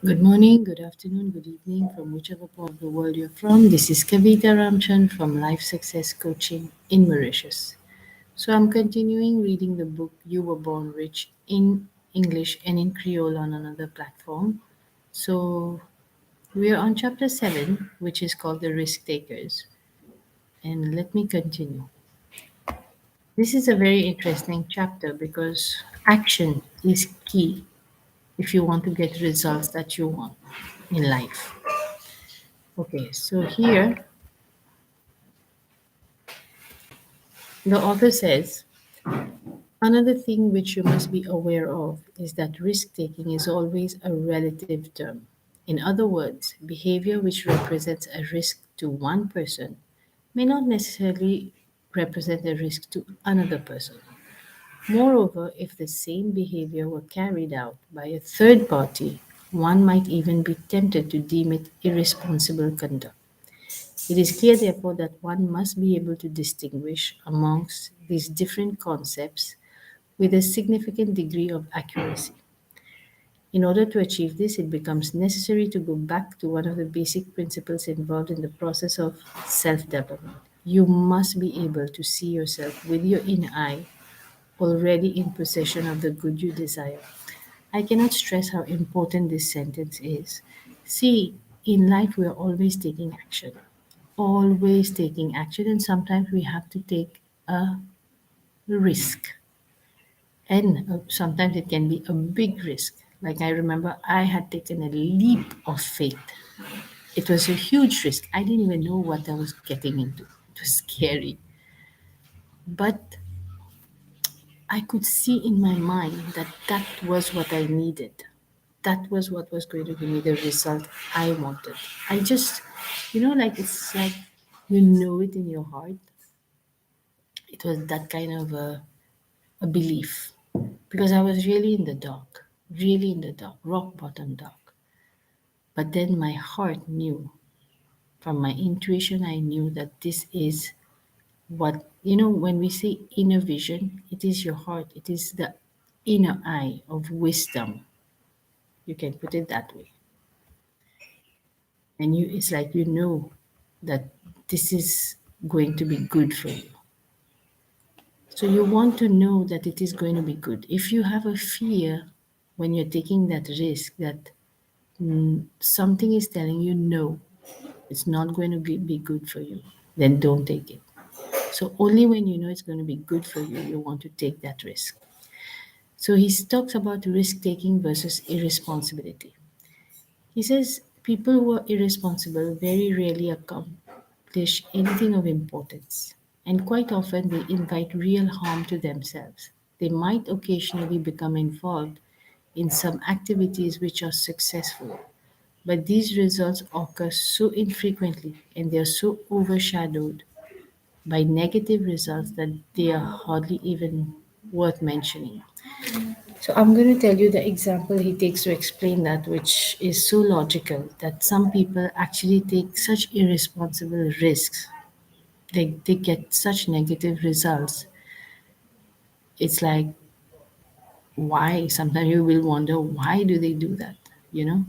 Good morning, good afternoon, good evening from whichever part of the world you're from. This is Kavita Ramchand from Life Success Coaching in Mauritius. So I'm continuing reading the book You Were Born Rich in English and in Creole on another platform. So we are on chapter 7, which is called The Risk Takers. And let me continue. This is a very interesting chapter because action is key if you want to get results that you want in life. Okay, so here the author says another thing which you must be aware of is that risk taking is always a relative term. In other words, behavior which represents a risk to one person may not necessarily represent a risk to another person. Moreover, if the same behavior were carried out by a third party, one might even be tempted to deem it irresponsible conduct. It is clear, therefore, that one must be able to distinguish amongst these different concepts with a significant degree of accuracy. In order to achieve this, it becomes necessary to go back to one of the basic principles involved in the process of self development. You must be able to see yourself with your inner eye already in possession of the good you desire. I cannot stress how important this sentence is. See, in life, we are always taking action, and sometimes we have to take a risk. And sometimes it can be a big risk. Like I remember I had taken a leap of faith. It was a huge risk. I didn't even know what I was getting into. It was scary. But I could see in my mind that that was what I needed. That was what was going to give me the result I wanted. I just, like it's like you know it in your heart. It was that kind of a belief because I was really in the dark, rock bottom dark. But then my heart knew, from my intuition, I knew that this is what, when we say inner vision, it is your heart, it is the inner eye of wisdom. You can put it that way. And it's like you know that this is going to be good for you. So you want to know that it is going to be good. If you have a fear when you're taking that risk that something is telling you no, it's not going to be good for you, then don't take it. So only when you know it's going to be good for you, you want to take that risk. So he talks about risk taking versus irresponsibility. He says people who are irresponsible very rarely accomplish anything of importance, and quite often they invite real harm to themselves. They might occasionally become involved in some activities which are successful, but these results occur so infrequently and they are so overshadowed by negative results that they are hardly even worth mentioning. So I'm going to tell you the example he takes to explain that, which is so logical that some people actually take such irresponsible risks. They get such negative results. It's like, why? Sometimes you will wonder, why do they do that? You know?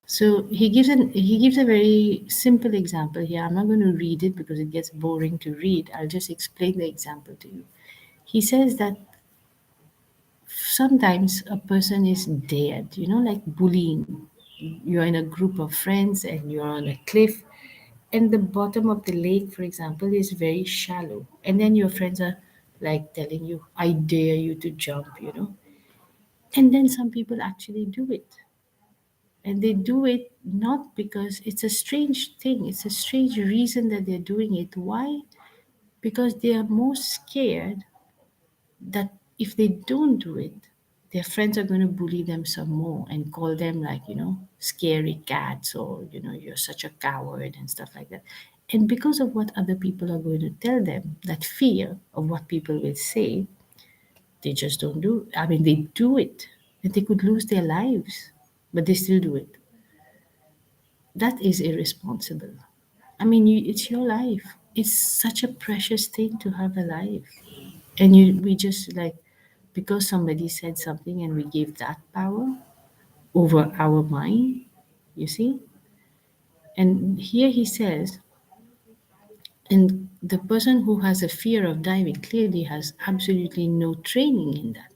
So he gives a very simple example here. I'm not going to read it because it gets boring to read. I'll just explain the example to you. He says that sometimes a person is dead, like bullying. You're in a group of friends and you're on a cliff, and the bottom of the lake, for example, is very shallow. And then your friends are like telling you, I dare you to jump. And then some people actually do it. And they do it not because it's a strange thing, it's a strange reason that they're doing it. Why? Because they are more scared that if they don't do it, their friends are going to bully them some more and call them like, scary cats or, you're such a coward and stuff like that. And because of what other people are going to tell them, that fear of what people will say, they just don't do. I mean, they do it and they could lose their lives, but they still do it. That is irresponsible. I mean, it's your life. It's such a precious thing to have a life. We just like, because somebody said something and we gave that power, over our mind, you see. And here he says, and the person who has a fear of diving clearly has absolutely no training in that.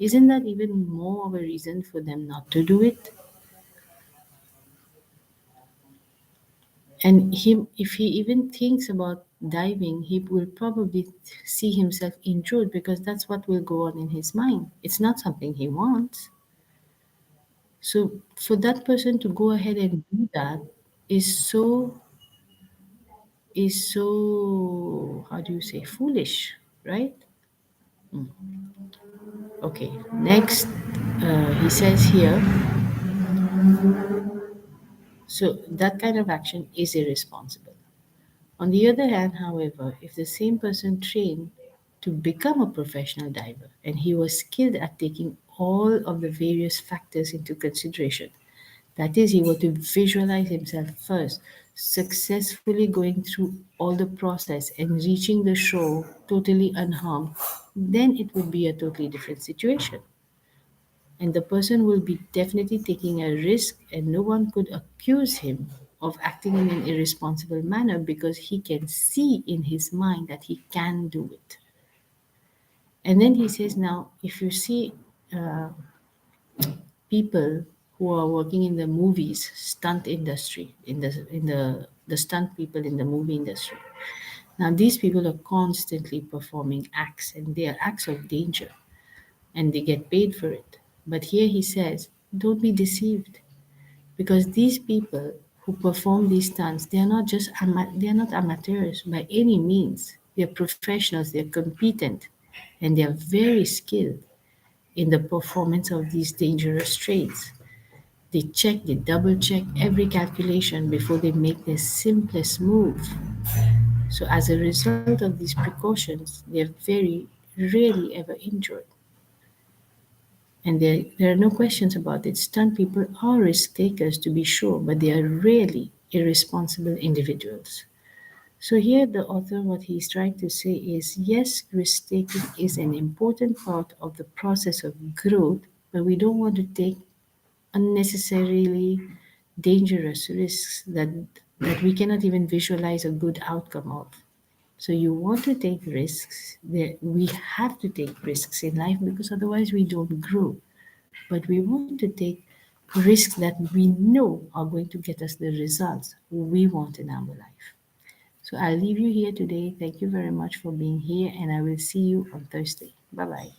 Isn't that even more of a reason for them not to do it? And him, if he even thinks about diving, he will probably see himself injured because that's what will go on in his mind. It's not something he wants. So for that person to go ahead and do that is so how do you say, foolish, right? Okay, next, he says here, so that kind of action is irresponsible. On the other hand, however, if the same person trained to become a professional diver and he was skilled at taking all of the various factors into consideration, that is, he were to visualize himself first, successfully going through all the process and reaching the shore totally unharmed, then it would be a totally different situation. And the person will be definitely taking a risk, and no one could accuse him of acting in an irresponsible manner because he can see in his mind that he can do it. And then he says, now, if you see uh, people who are working in the movies, stunt industry, the stunt people in the movie industry. Now, these people are constantly performing acts, and they are acts of danger, and they get paid for it. But here he says, don't be deceived. Because these people who perform these stunts, they are not just they are not amateurs by any means. They are professionals, they are competent, and they are very skilled in the performance of these dangerous trades. They check, they double check every calculation before they make the simplest move. So as a result of these precautions, they are very rarely ever injured. And there are no questions about it. Stunt people are risk takers to be sure, but they are rarely irresponsible individuals. So here the author, what he's trying to say is, yes, risk taking is an important part of the process of growth, but we don't want to take unnecessarily dangerous risks that we cannot even visualize a good outcome of. So you want to take risks. We have to take risks in life because otherwise we don't grow, but we want to take risks that we know are going to get us the results we want in our life. So I'll leave you here today. Thank you very much for being here, and I will see you on Thursday. Bye bye.